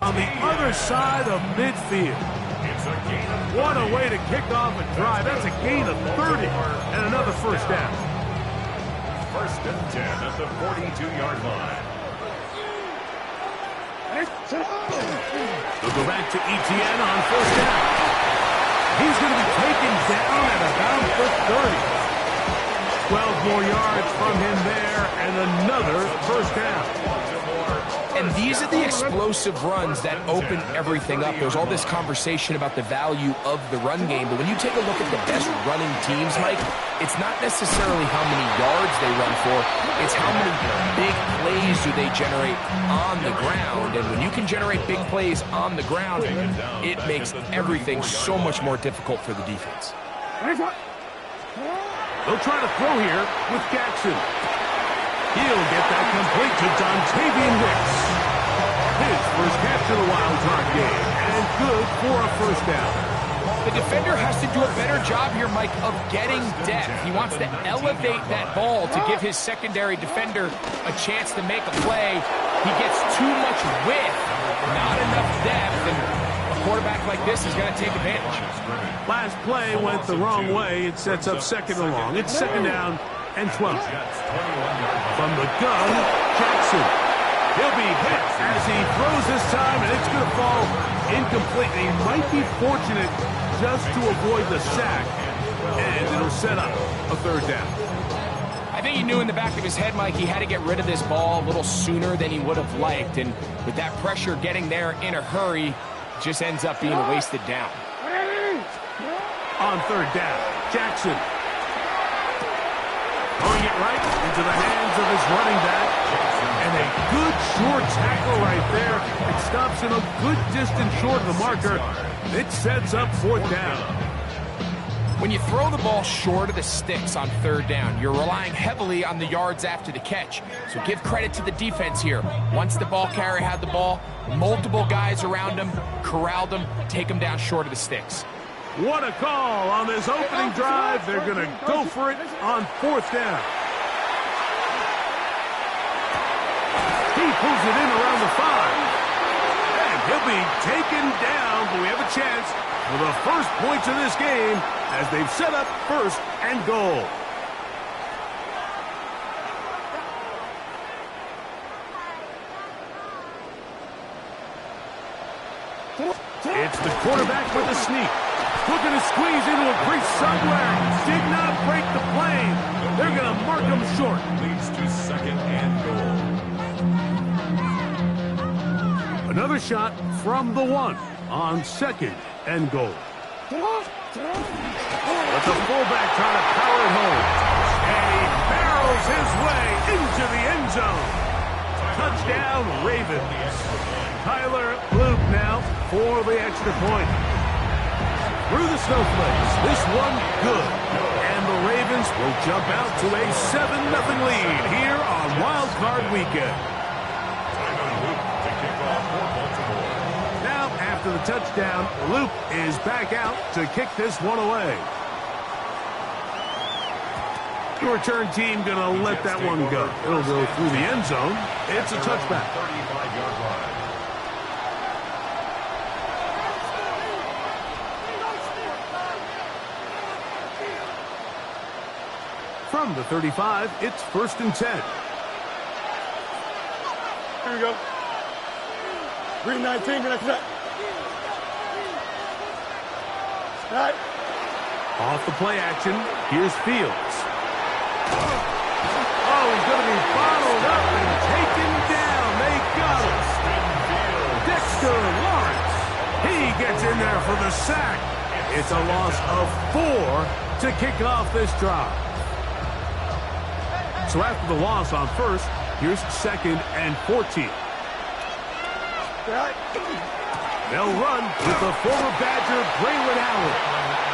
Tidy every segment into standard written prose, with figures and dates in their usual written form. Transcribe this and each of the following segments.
on the other side of midfield. What a way to kick off a drive. That's a gain of 30 and another first down. First and 10 at the 42-yard line. They'll go back to Etienne on first down. He's going to be taken down at about the 30. 12 more yards from him there and another first down. And these are the explosive runs that open everything up. There's all this conversation about the value of the run game, but when you take a look at the best running teams, Mike, it's not necessarily how many yards they run for, it's how many big plays do they generate on the ground. And when you can generate big plays on the ground, it makes everything so much more difficult for the defense. They'll try to throw here with Jackson. He'll get that complete to Dontavian Wicks. His first catch of the wild card game, and good for a first down. The defender has to do a better job here, Mike, of getting depth. He wants to elevate that ball to give his secondary defender a chance to make a play. He gets too much width, not enough depth, and a quarterback like this is going to take advantage. Last play went the wrong way. It sets up second and long. It's second down and 12. From the gun, Jackson. He'll be hit as he throws this time, and it's going to fall incomplete. He might be fortunate just to avoid the sack, and it'll set up a third down. I think he knew in the back of his head, Mike, he had to get rid of this ball a little sooner than he would have liked, and with that pressure getting there in a hurry, it just ends up being a wasted down. On third down, Jackson. Throwing it right into the hands of his running back. And a good short tackle right there. It stops him a good distance short of the marker. It sets up fourth down. When you throw the ball short of the sticks on third down, you're relying heavily on the yards after the catch. So give credit to the defense here. Once the ball carrier had the ball, multiple guys around him, corralled him, take him down short of the sticks. What a call on this opening drive. They're going to go for it on fourth down. He pulls it in around the 5. And he'll be taken down, but we have a chance for the first points of this game as they've set up first and goal. It's the quarterback with a sneak. Looking to squeeze into a crease somewhere. Did not break the plane. They're going to mark him short. Leads to second and goal. Another shot from the 1 on second and goal. But the fullback trying to power it home. And he barrels his way into the end zone. Touchdown, Ravens. Tyler Loop now for the extra point. Through the snowflakes, this one good. And the Ravens will jump out to a 7-0 lead here on Wild Card Weekend. Now, after the touchdown, Loop is back out to kick this one away. The return team going to let that one go. It'll go through the end zone. It's a touchback. 35-yard line. From the 35, it's first and 10. Here we go. Green 19, green 19. All right. Off the play action, here's Fields. Oh, he's going to be bottled up and taken down. They got him. Dexter Lawrence. He gets in there for the sack. It's a loss of 4 to kick off this drive. So after the loss on first, here's second and 14. They'll run with the former Badger, Braylon Allen.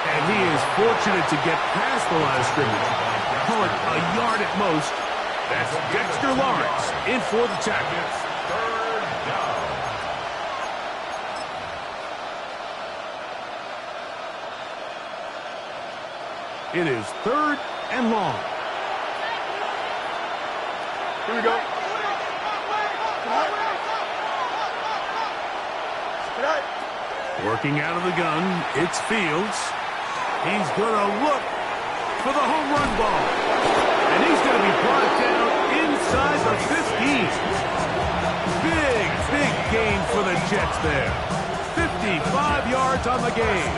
And he is fortunate to get past the line of scrimmage. Call it a yard at most. That's Dexter Lawrence in for the tackle. Third down. It is third and long. Here we go. Working out of the gun, it's Fields. He's going to look for the home run ball. And he's going to be brought down inside the 15. Big gain for the Jets there. 55 yards on the game.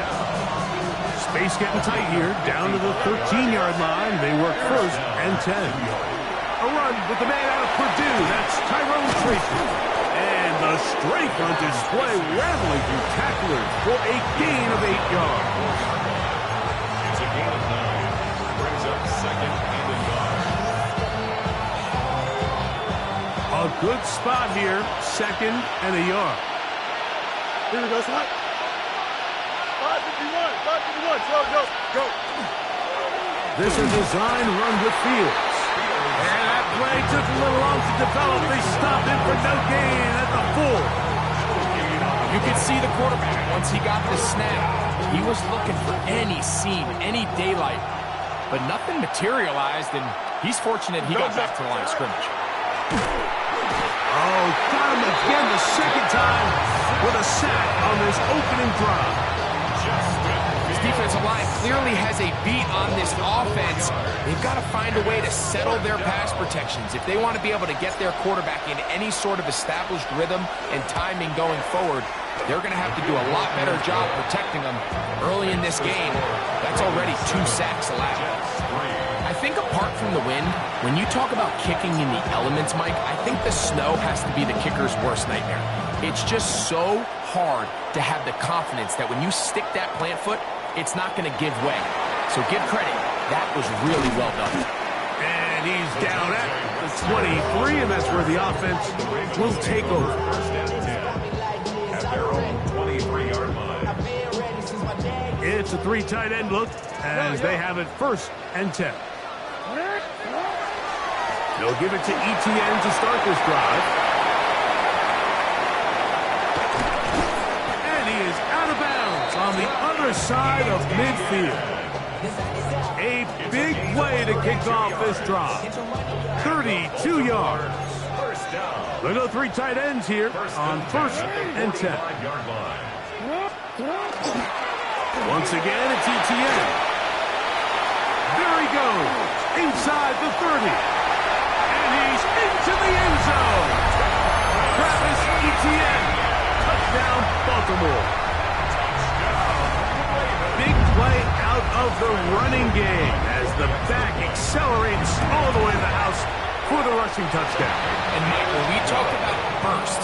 Space getting tight here, down to the 13-yard line. They work first and 10. A run with the man out of Purdue. That's Tyrone Tracy. And the strength on display, rattling through tacklers for a gain of 8 yards. It's a gain of 9. Brings up second and goal. A good spot here, second and a yard. Here we go, slot. 551, go. This is a design run with Fields. And that play took a little long to develop. They stopped him for no gain at the 4. You could see the quarterback once he got the snap. He was looking for any seam, any daylight. But nothing materialized, and he's fortunate he got back to the line of scrimmage. Oh, got him again the second time with a sack on this opening drive. This defensive line clearly has a beat on this offense. They've got to find a way to settle their pass protections. If they want to be able to get their quarterback in any sort of established rhythm and timing going forward, they're going to have to do a lot better job protecting them early in this game. That's already 2 sacks allowed. I think apart from the wind, when you talk about kicking in the elements, Mike, I think the snow has to be the kicker's worst nightmare. It's just so hard to have the confidence that when you stick that plant foot, it's not going to give way. So give credit. That was really well done. And he's down at the 23, and that's where the offense will take over. At their own 23-yard line. It's a 3 tight end look as they have it first and 10. They'll give it to ETN to start this drive. And he is out of bounds on the other side of midfield. A big play to kick off this drive. 32 yards. They'll go 3 tight ends here on first and 10. Once again, it's ETN. There he goes, inside the 30. And he's into the end zone. Travis Etienne, touchdown Baltimore. Big play out of the running game as the back accelerates all the way to the house for the rushing touchdown. And Mike, when we talked about burst,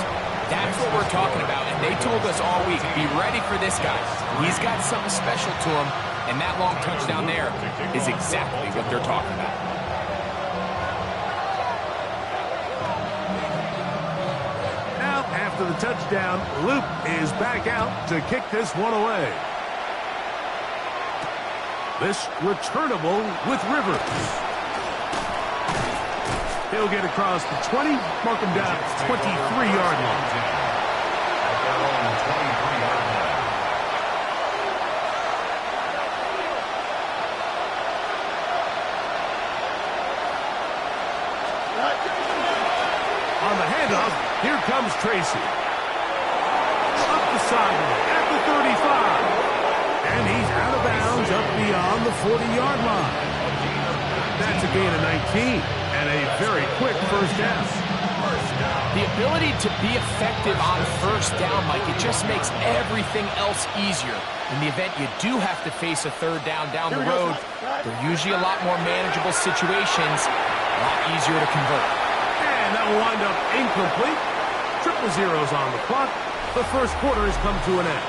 that's what we're talking about. And they told us all week, be ready for this guy. He's got something special to him, and that long touchdown there is exactly what they're talking about. Now, after the touchdown, Luke is back out to kick this one away. This returnable with Rivers. He'll get across the 20, mark him down at the 23-yard line. At their own 23-yard line. On the handoff, here comes Tracy. Up the sideline at the 35. And he's out of bounds up beyond the 40-yard line. That's a gain of 19 and a very quick first down. The ability to be effective on first down, Mike, it just makes everything else easier. In the event you do have to face a third down the road, they're usually a lot more manageable situations, a lot easier to convert. And that will wind up incomplete. Triple zeros on the clock. The first quarter has come to an end.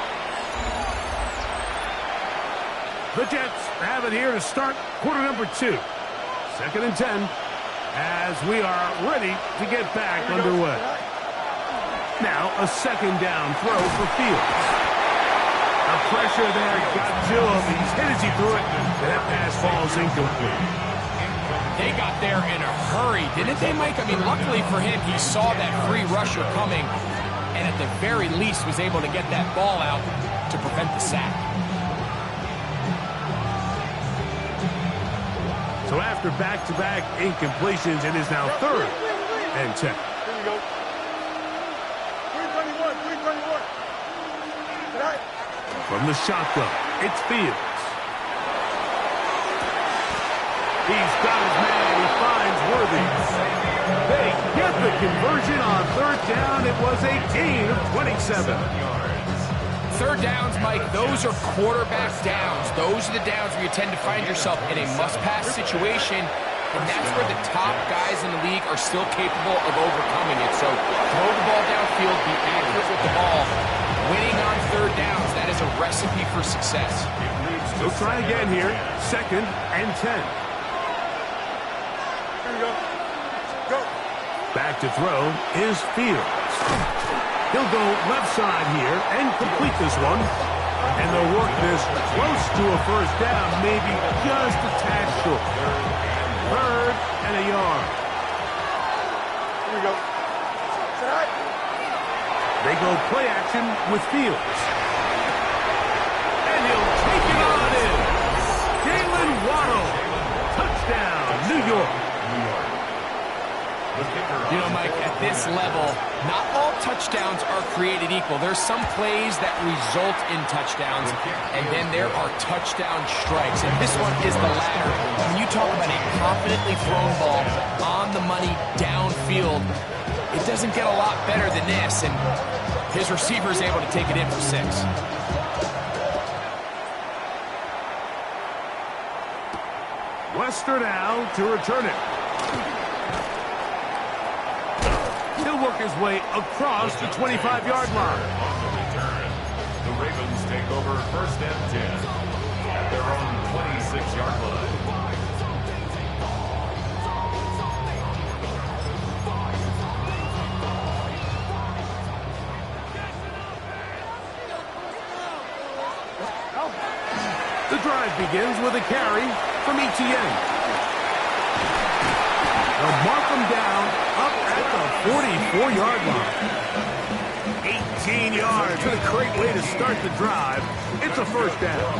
The Jets have it here to start quarter number 2. Second and 10 as we are ready to get back underway. Now a second down throw for Fields. The pressure there got to him. He's hit as he threw it, and that pass falls incomplete. They got there in a hurry, didn't they, Mike? I mean, luckily for him, he saw that free rusher coming, and at the very least was able to get that ball out to prevent the sack. So after back-to-back incompletions, it is now third and 10. Here you go. 321. From the shotgun, it's Fields. He's got his man. He finds Worthy. They get the conversion on third down. It was a gain of 27. Third downs, Mike, those are quarterback downs. Those are the downs where you tend to find yourself in a must-pass situation, and that's where the top guys in the league are still capable of overcoming it. So throw the ball downfield, be accurate with the ball. Winning on third downs, that is a recipe for success. He'll try again here. 2nd and 10. Here we go. Go. Back to throw is Fields. He'll go left side here and complete this one. And they'll work this close to a first down, maybe just a tad short. 3rd and a yard. Here we go. They go play action with Fields. And he'll take it on in. Jalen Waddle. Touchdown, New York. You know, Mike, at this level, not all touchdowns are created equal. There's some plays that result in touchdowns, and then there are touchdown strikes. And this one is the latter. When you talk about a confidently thrown ball on the money downfield, it doesn't get a lot better than this, and his receiver is able to take it in for 6. Wester now to return it. He'll work his way across the 25-yard line. On the return, the Ravens take over 1st and 10 at their own 26-yard line. The drive begins with a carry from Etienne. They'll mark him down up at the 44-yard line. 18 yards. What a great way to start the drive. It's a first down.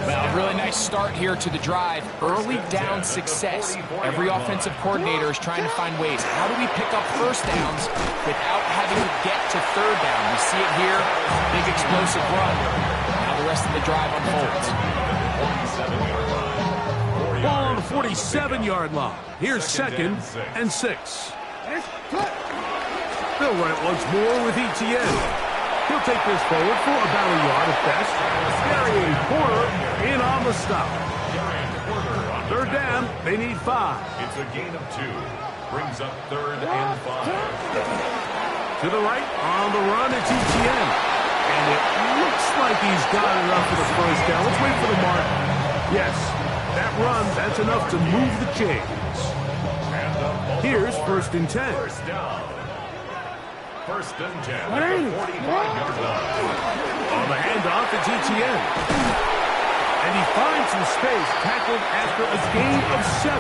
Well, really nice start here to the drive. Early down success. Every offensive coordinator is trying to find ways. How do we pick up first downs without having to get to third down? We see it here. Big explosive run. Now the rest of the drive unfolds. Ball on the 47-yard line. Here's 2nd and 6. They'll run it once more with Etienne. He'll take this forward for about a yard at best. Darian Porter in on the stop. 3rd down, they need 5. It's a gain of 2. Brings up 3rd and 5. To the right, on the run, it's Etienne. And it looks like he's got enough for the first down. Let's wait for the mark. Yes, that run, that's enough to move the chains. Here's 1st and 10. First down. 1st and 10 at the 45-yard line. On the handoff, it's Etienne. And he finds some space, tackled after a gain of 7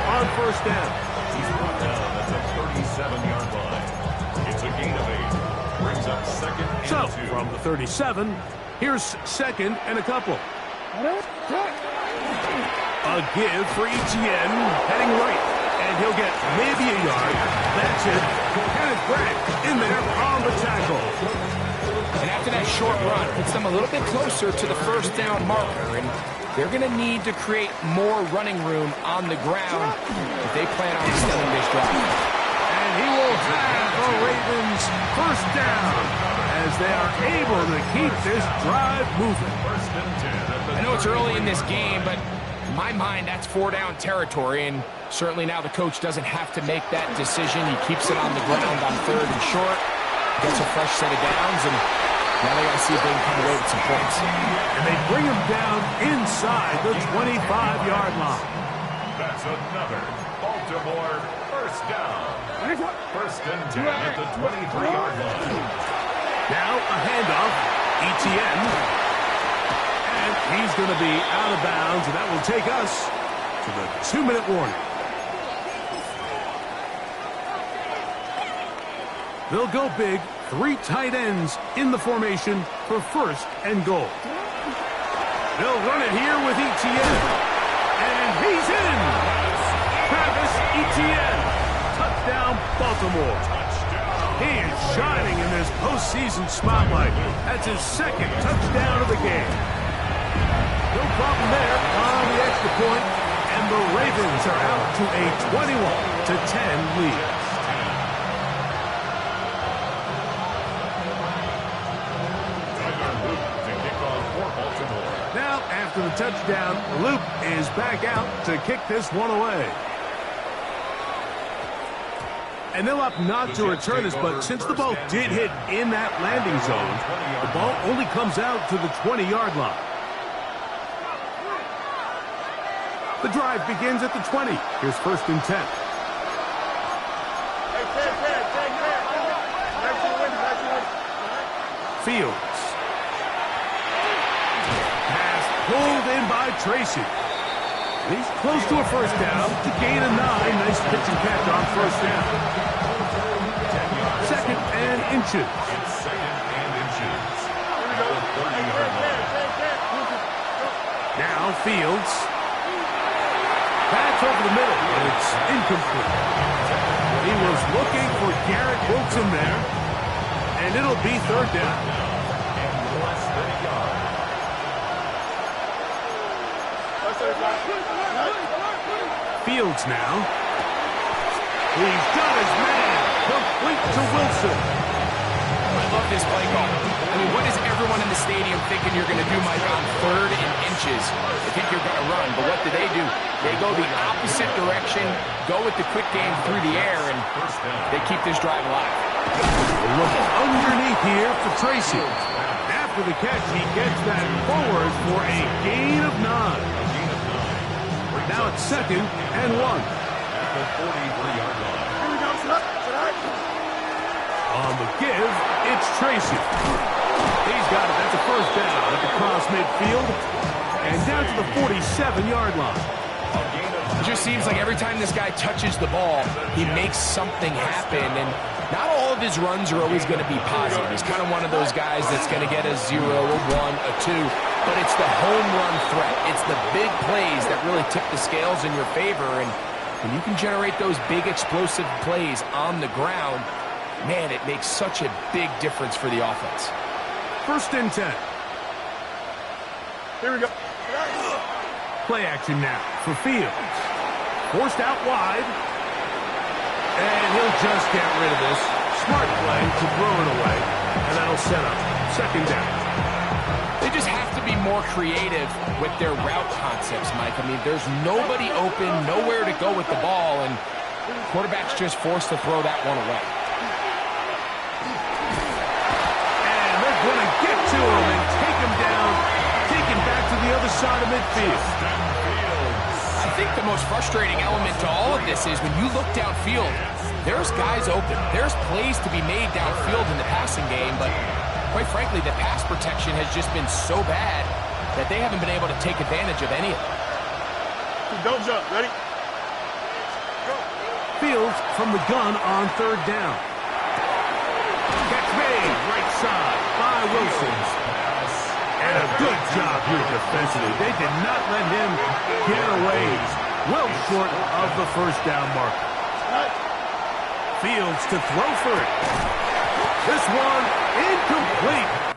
on 1st down. He's brought down at the 37-yard line. It's a gain of 8. Brings up 2nd and 2. So, from the 37, here's 2nd and a couple. A give for Etienne, heading right. And he'll get maybe a yard. That's it. Kenneth Bragg in there on the tackle. And after that short run, puts them a little bit closer to the first down marker. And they're going to need to create more running room on the ground if they plan on extending this drive. And he will have the Ravens first down as they are able to keep this drive moving. 1st and 10. I know it's early in this game, but in my mind, that's 4-down territory, and certainly now the coach doesn't have to make that decision. He keeps it on the ground on 3rd and short, gets a fresh set of downs, and now they got to see if they can come away with some points. And they bring him down inside the 25-yard line. That's another Baltimore first down. 1st and 10 at the 23-yard line. Now a handoff, Etienne. And he's going to be out of bounds, and that will take us to the 2-minute warning. They'll go big, 3 tight ends in the formation for 1st and goal. They'll run it here with Etienne. And he's in! Travis Etienne. Touchdown, Baltimore. Touchdown, He is shining in this postseason spotlight. That's his second touchdown of the game. No problem there on the extra point, and the Ravens are out to a 21-10 lead. Now, after the touchdown, Luke is back out to kick this one away. And they'll opt not to return this, but since the ball did hit in that landing zone, the ball only comes out to the 20-yard line. The drive begins at the 20. Here's 1st and 10. Fields. Pass pulled in by Tracy. He's close to a first down to gain a 9. Nice pitch and catch on first down. 2nd and inches. Now Fields. That's over the middle, and it's incomplete. He was looking for Garrett Wilson there, and it'll be 3rd down. Fields now. He's got his man. Complete to Wilson. I love this play call. I mean, what is everyone in the stadium thinking you're going to do, Mike, on 3rd and inches? They think you're going to run, but what do? They go the opposite direction, go with the quick game through the air, and they keep this drive alive. Look underneath here for Tracy. After the catch, he gets that forward for a gain of 9. Now it's 2nd and 1. On the give, it's Tracy. He's got it. That's a first down at the cross midfield. And down to the 47-yard line. It just seems like every time this guy touches the ball, he makes something happen. And not all of his runs are always going to be positive. He's kind of one of those guys that's going to get a 0, a 1, a 2. But it's the home run threat. It's the big plays that really tip the scales in your favor. And when you can generate those big explosive plays on the ground, man, it makes such a big difference for the offense. 1st and 10. Here we go. Play action now for Fields. Forced out wide. And he'll just get rid of this. Smart play to throw it away. And that'll set up 2nd down. They just have to be more creative with their route concepts, Mike. I mean, there's nobody open, nowhere to go with the ball, and quarterback's just forced to throw that one away. And they're going to get to him and take him down, take him back to the other side of midfield. I think the most frustrating element to all of this is when you look downfield, there's guys open. There's plays to be made downfield in the passing game, but quite frankly, the pass protection has just been so bad that they haven't been able to take advantage of any of it. Don't jump. Ready? Go. Fields from the gun on 3rd down. Catch made, right side by Wilson. And a good job here defensively. They did not let him get away. Well short of the 1st down mark. Fields to throw for it. This one incomplete.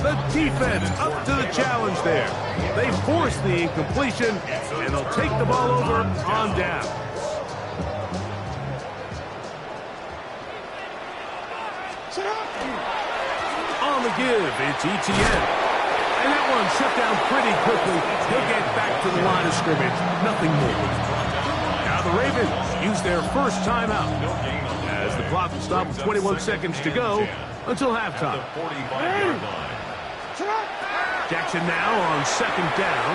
The defense up to the challenge there. They force the incompletion, and they'll take the ball over on down. On the give, it's Etienne. And that one shut down pretty quickly. He'll get back to the line of scrimmage. Nothing more. Now the Ravens use their first timeout as the clock will stop with 21 seconds to go until halftime. Jackson now on second down.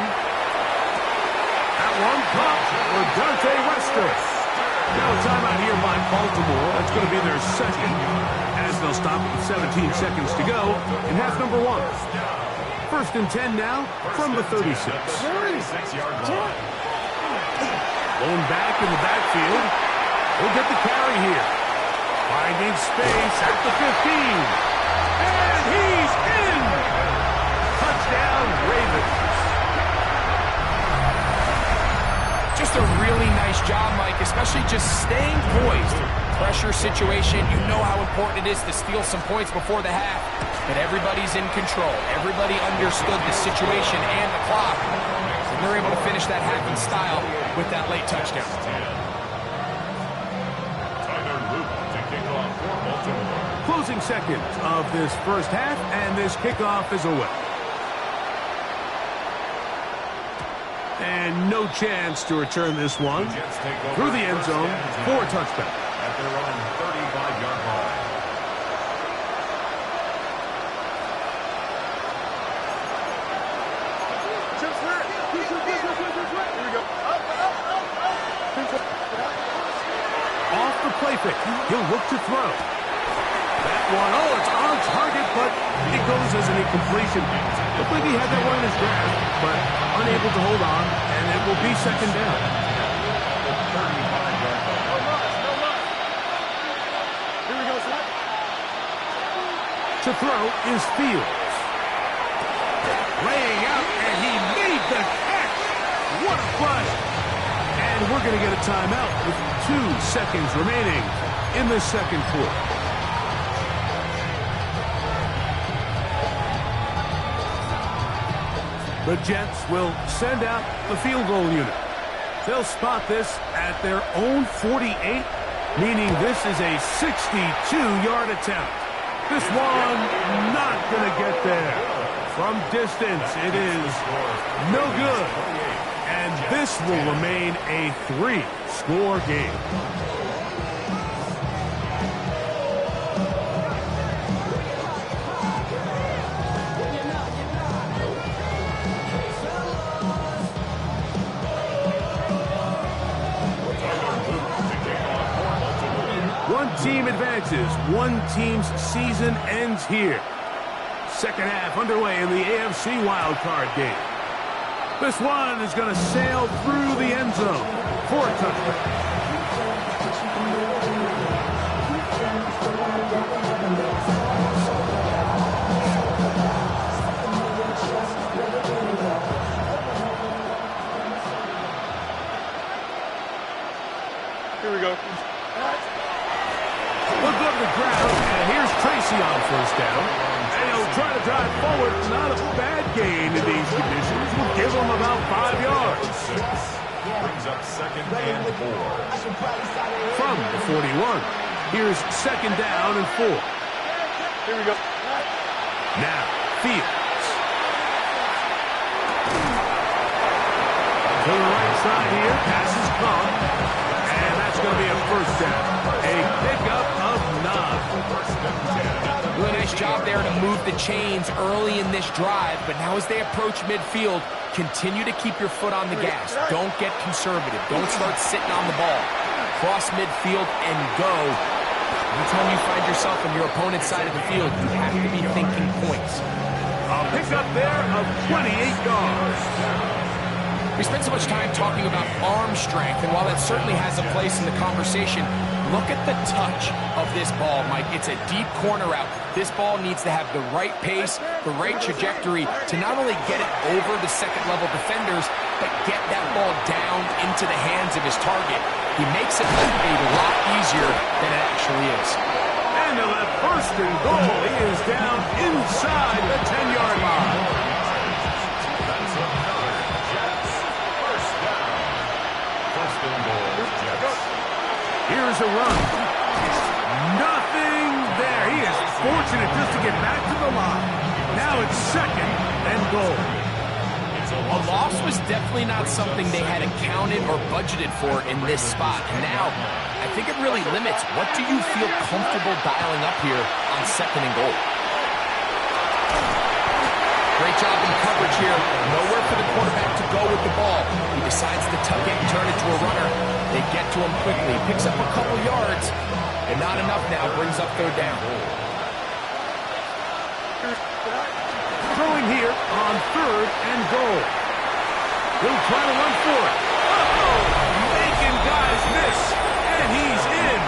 That one caught for Dante Wester. Now a timeout here by Baltimore. That's going to be their second, as they'll stop with 17 seconds to go in half number one. First and 10 now from the 36. Going back in the backfield. He'll get the carry here. Finding space at the 15. And he's in! Touchdown, Ravens. Just a really nice job, Mike, especially just staying poised. Pressure situation, you know how important it is to steal some points before the half. But everybody's in control. Everybody understood the situation and the clock. And they're able to finish that half in style with that late touchdown. Closing seconds of this first half, and this kickoff is away. And no chance to return this one through the end zone for a touchdown. At their own 35-yard line. Off the play fake, he'll look to throw. That one, oh, it's on target, but it goes as an incompletion. Looked like he had that one in his grasp, but unable to hold on, and it will be second down. To throw is Fields. Laying out, and he made the catch. What a play. And we're going to get a timeout with 2 seconds remaining in the second quarter. The Jets will send out the field goal unit. They'll spot this at their own 48, meaning this is a 62-yard attempt. This one not going to get there. From distance, it is no good. And this will remain a 3-score game. One team advances. One team's season ends here. Second half underway in the AFC wildcard game. This one is going to sail through the end zone for a touchdown. Here we go. Look up the ground, and here's Tracy on first down. And he'll try to drive forward. Not a bad gain in these conditions. Will give him about 5 yards. Brings up second and 4. From the 41, here's second down and 4. Here we go. Now, Fields. To the right side here, passes come. And that's going to be a first down. A pickup of 9. Really nice job there to move the chains early in this drive, but now as they approach midfield, continue to keep your foot on the gas. Don't get conservative. Don't start sitting on the ball. Cross midfield and go. Anytime you find yourself on your opponent's side of the field, you have to be thinking points. A pickup there of 28 yards. We spend so much time talking about arm strength, and while that certainly has a place in the conversation, look at the touch of this ball, Mike. It's a deep corner out. This ball needs to have the right pace, the right trajectory to not only get it over the second-level defenders, but get that ball down into the hands of his target. He makes it look a lot easier than it actually is. And they'll have first and goal. He is down inside the 10-yard line. That's another Jets first down. First and goal, Jets. Here's a run. Nothing there. He is fortunate just to get back to the line. Now it's second and goal. A loss was definitely not something they had accounted or budgeted for in this spot. And now, I think it really limits what do you feel comfortable dialing up here on second and goal. Great job in coverage here. Nowhere for the quarterback to go with the ball. He decides to tuck it and turn it to a runner. They get to him quickly. Picks up a couple yards. And not enough now. Brings up third down. Throwing here on third and goal. He'll try to run for it. Oh, making guys miss. And he's in.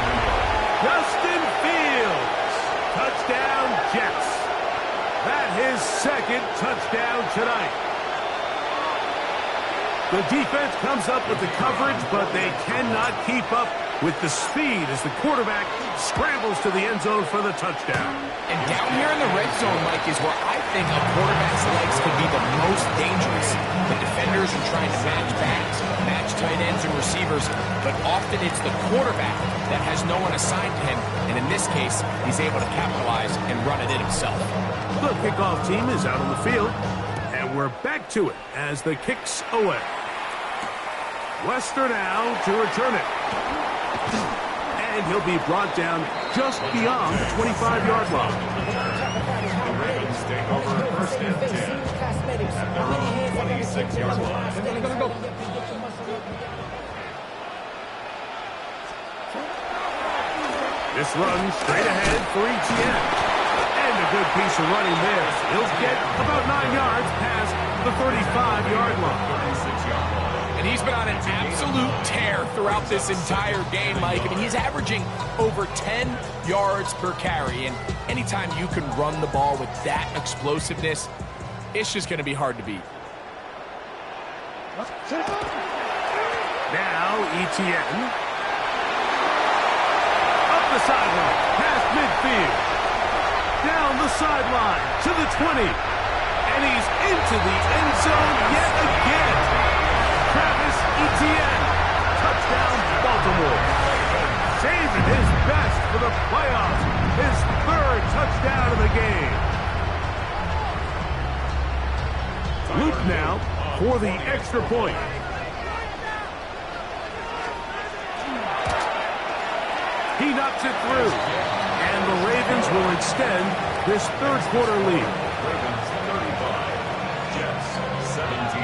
Justin Fields. Touchdown, Jets. That his second touchdown tonight. The defense comes up with the coverage, but they cannot keep up with the speed as the quarterback scrambles to the end zone for the touchdown. And down here in the red zone, Mike, is where I think a quarterback's legs can be the most dangerous. The defenders are trying to match backs, match tight ends and receivers, but often it's the quarterback that has no one assigned to him, and in this case, he's able to capitalize and run it in himself. The kickoff team is out on the field, and we're back to it as the kick's away. Wester now to return it. And he'll be brought down just beyond the 25-yard line. The Ravens take over first and 10 at their own 26-yard line. This run straight ahead for Etienne. And a good piece of running there. He'll get about 9 yards past the 35-yard line. 36-yard line. And he's been on an absolute tear throughout this entire game, Mike. I mean, he's averaging over 10 yards per carry. And anytime you can run the ball with that explosiveness, it's just going to be hard to beat. Now Etienne. Up the sideline, past midfield. Down the sideline to the 20. And he's into the end zone yet again. Travis Etienne. Touchdown, Baltimore. Saving his best for the playoffs. His third touchdown of the game. Luke now for the extra point. He knocks it through. And the Ravens will extend this third quarter lead. Ravens 35, Jets 17.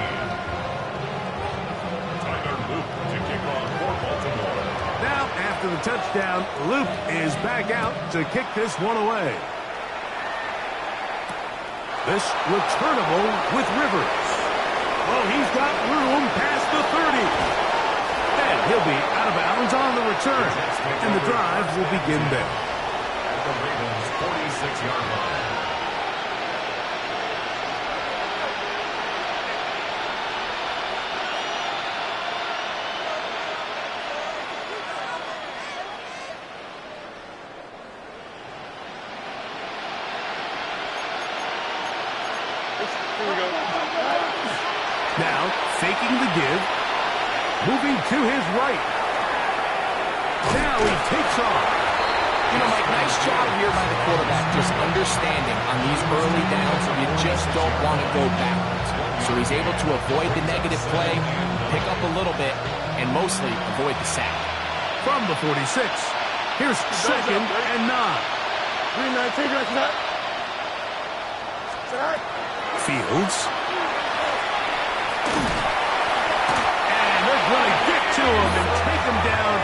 Tyler Luke to kick off for Baltimore. Now, after the touchdown, Luke is back out to kick this one away. This returnable with Rivers. Oh, he's got room past the 30. And he'll be out of bounds on the return. And the drive will begin there. At the Ravens 46-yard line. Now, faking the give. Moving to his right. Now he takes off. You know, Mike, nice job here by the quarterback, just understanding on these early downs, you just don't want to go backwards. So he's able to avoid the negative play, pick up a little bit, and mostly avoid the sack. From the 46, here's second and 9. Fields. And they're going to get to him and take him down,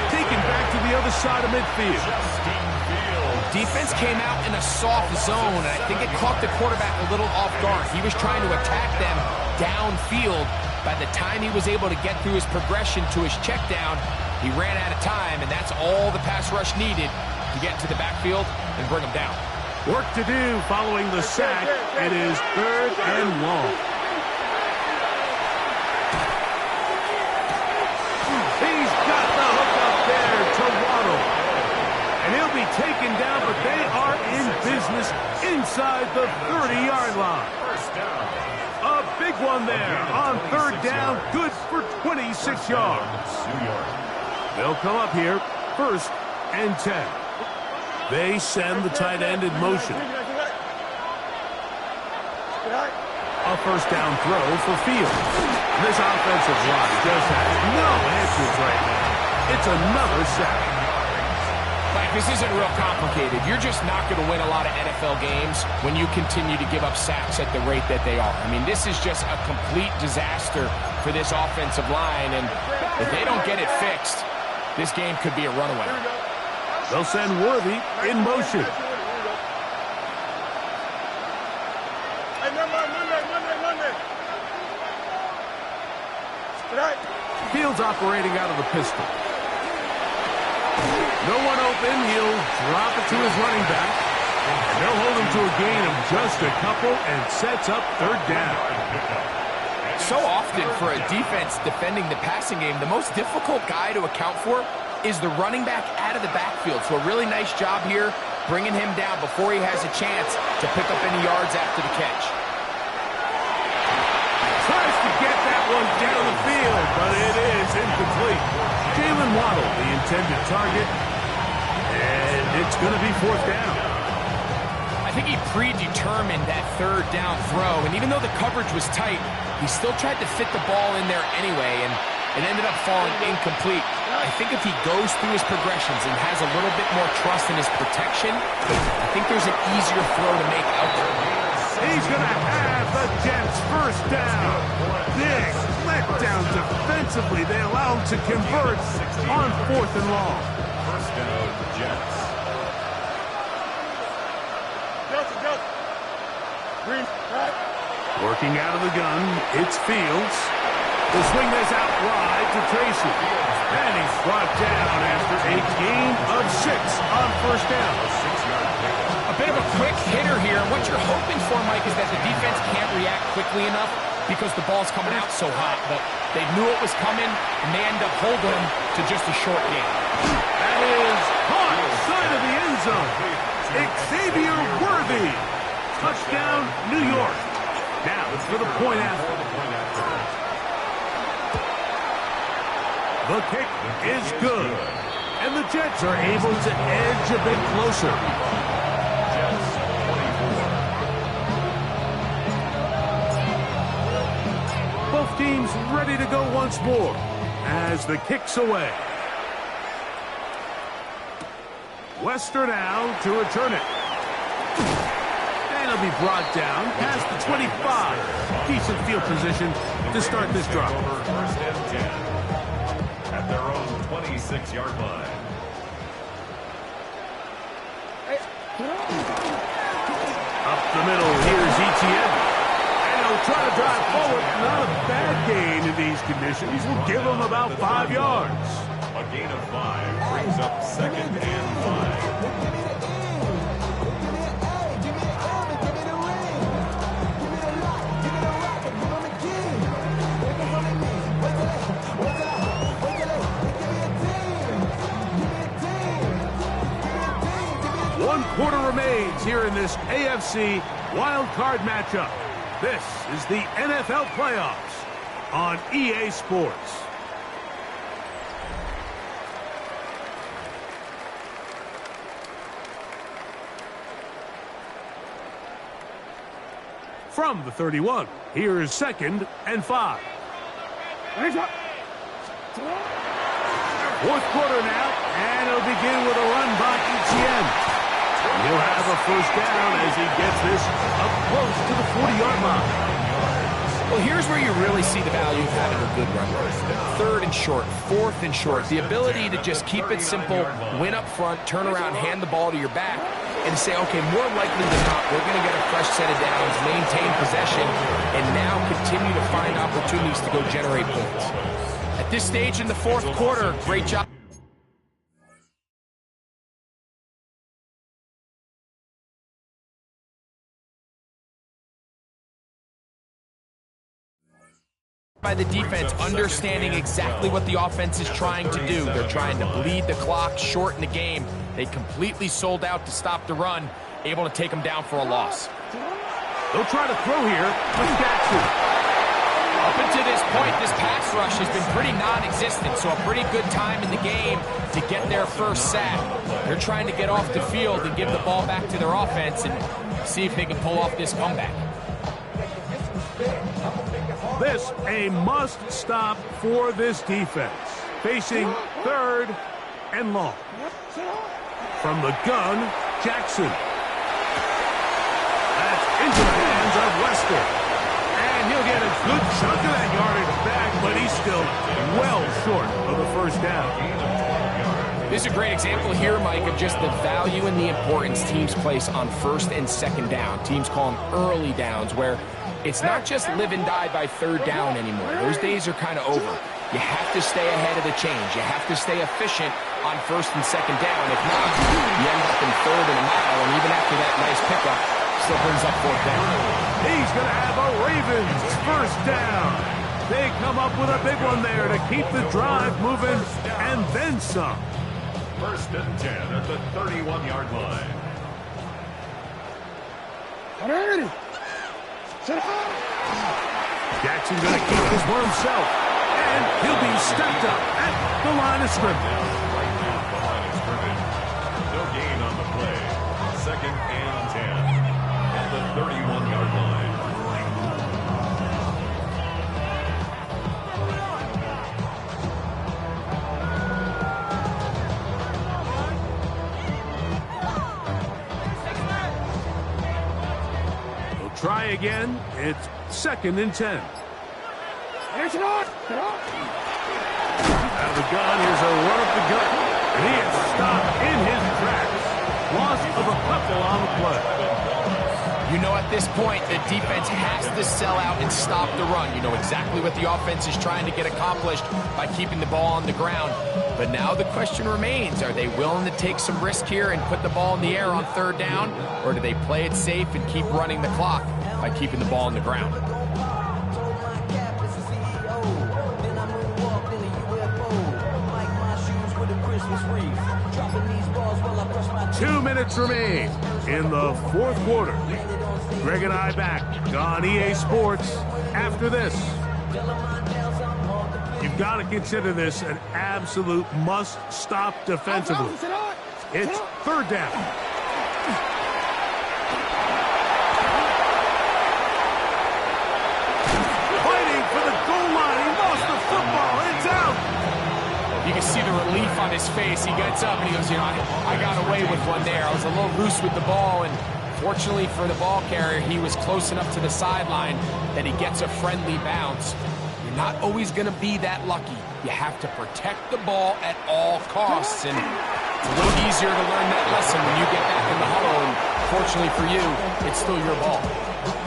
taken back to the other side of midfield. Defense came out in a soft zone, and I think it caught the quarterback a little off guard. He was trying to attack them downfield. By the time he was able to get through his progression to his check down, he ran out of time, and that's all the pass rush needed to get to the backfield and bring him down. Work to do following the sack. It is third and long. He's got the hook up there to Waddle. And he'll be taken down inside the 30-yard line. First down. A big one there on third down, good for 26 yards. New York. They'll come up here, 1st and 10. They send the tight end in motion. A first down throw for Fields. This offensive line just has no answers right now. It's another sack. Like, this isn't real complicated. You're just not going to win a lot of NFL games when you continue to give up sacks at the rate that they are. I mean, this is just a complete disaster for this offensive line, and if they don't get it fixed, this game could be a runaway. They'll send Worthy in motion. Fields operating out of the pistol. No one open. He'll drop it to his running back. They'll hold him to a gain of just a couple and sets up third down. So often for a defense defending the passing game, the most difficult guy to account for is the running back out of the backfield. So a really nice job here bringing him down before he has a chance to pick up any yards after the catch. Tries to get that one down the field, but it is incomplete. Jalen Waddle, the intended target, and it's going to be 4th down. I think he predetermined that third down throw, and even though the coverage was tight, he still tried to fit the ball in there anyway, and it ended up falling incomplete. I think if he goes through his progressions and has a little bit more trust in his protection, I think there's an easier throw to make out there. He's going to have the Jets first down. Big letdown defensively. They allow him to convert on 4th and long. First down, Jets. Working out of the gun, it's Fields. They'll swing this out wide to Tracy. And he's brought down after a gain of 6 on first down. A bit of a quick hitter here. What you're hoping for, Mike, is that the defense can't react quickly enough because the ball's coming out so hot. But they knew it was coming, and they end up holding him to just a short gain. That is caught side of the end zone. Xavier Worthy. Touchdown, New York. Now it's for the point after. The kick is good. And the Jets are able to edge a bit closer. Jets 24. Both teams ready to go once more as the kick's away. Wester now to return it. And he'll be brought down past the 25. Decent field position to start this drive. First and 10 at their own 26-yard line. Up the middle, here's Etienne. And he'll try to drive forward. Not a bad gain in these conditions. Will give him about 5 yards. A gain of 5 brings up 2nd and 5. One quarter remains here in this AFC wild card matchup. This is the NFL playoffs on EA Sports. From the 31, here's 2nd and 5. 4th quarter now, and it'll begin with a run by Etienne. He'll have a first down as he gets this up close to the 40-yard line. Well, here's where you really see the value of having a good run. 3rd and short, 4th and short. The ability to just keep it simple, win up front, turn around, hand the ball to your back, and say, okay, more likely than not, we're going to get a fresh set of downs, maintain possession, and now continue to find opportunities to go generate points. At this stage in the 4th quarter, great job. By the defense, understanding exactly what the offense is trying to do. They're trying to bleed the clock, shorten the game. They completely sold out to stop the run, able to take them down for a loss. They'll try to throw here with Jackson. Up until this point, this pass rush has been pretty non-existent, so a pretty good time in the game to get their first sack. They're trying to get off the field and give the ball back to their offense and see if they can pull off this comeback. This a must-stop for this defense. Facing 3rd and long. From the gun, Jackson. That's into the hands of Lester. And he'll get a good chunk of that yardage back, but he's still well short of the first down. This is a great example here, Mike, of just the value and the importance teams place on 1st and 2nd down. Teams call them early downs, where it's not just live and die by 3rd down anymore. Those days are kind of over. You have to stay ahead of the change. You have to stay efficient on 1st and 2nd down. If not, you end up in 3rd and a mile, and even after that nice pickup, still brings up 4th down. He's going to have a Ravens first down. They come up with a big one there to keep the drive moving and then some. 1st and 10 at the 31-yard line. Jackson going to keep this one himself. And he'll be stepped up at the line of scrimmage. Right at the line of scrimmage. No gain on the play. 2nd and 10 at the 31-yard line. Try again. It's 2nd and 10. Out of the gun, here's a run up the gut. And he is stopped in his tracks. Loss of a couple on the play. You know at this point, the defense has to sell out and stop the run. You know exactly what the offense is trying to get accomplished by keeping the ball on the ground. But now the question remains, are they willing to take some risk here and put the ball in the air on 3rd down? Or do they play it safe and keep running the clock by keeping the ball on the ground? 2 minutes remain in the 4th quarter. Greg and I back on EA Sports after this. You've got to consider this an absolute must-stop defensively. It's 3rd down. Fighting for the goal line. He lost the football. It's out. You can see the relief on his face. He gets up and he goes, you know, I got away with one there. I was a little loose with the ball, and fortunately for the ball carrier, he was close enough to the sideline that he gets a friendly bounce. You're not always going to be that lucky. You have to protect the ball at all costs, and it's a little easier to learn that lesson when you get back in the huddle, and fortunately for you, it's still your ball.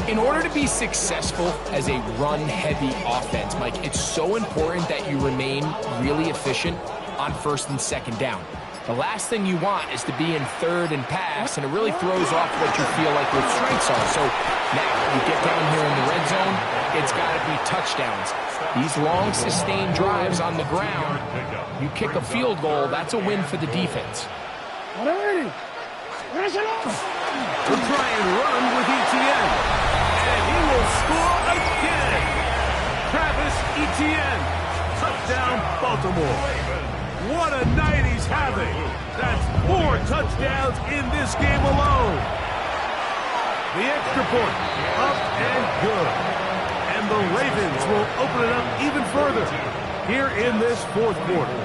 In order to be successful as a run-heavy offense, Mike, it's so important that you remain really efficient on 1st and 2nd down. The last thing you want is to be in 3rd and pass, and it really throws off what you feel like your strengths are. So now you get down here in the red zone, it's got to be touchdowns. These long, sustained drives on the ground, you kick a field goal, that's a win for the defense. We'll try and run with Etienne. And he will score again. Travis Etienne. Touchdown, Baltimore. What a night he's having. That's 4 touchdowns in this game alone. The extra point, up and good. And the Ravens will open it up even further here in this 4th quarter.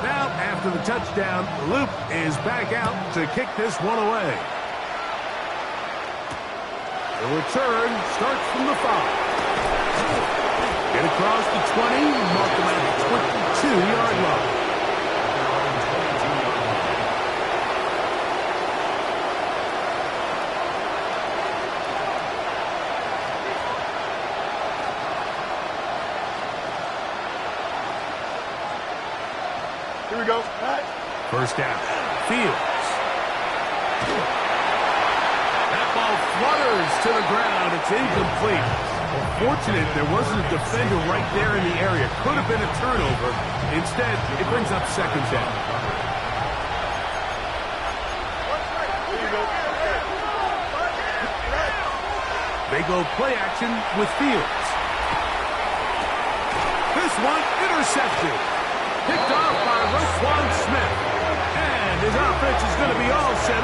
Now, after the touchdown, Luke is back out to kick this one away. The return starts from the 5. Get across the 20, mark them at the 22-yard line. Here we go. First down. Fields. That ball flutters to the ground. It's incomplete. Fortunate there wasn't a defender right there in the area. Could have been a turnover. Instead, it brings up second down. They go play action with Fields. This one intercepted. Picked off by Roquan Smith. And his offense is going to be all set up.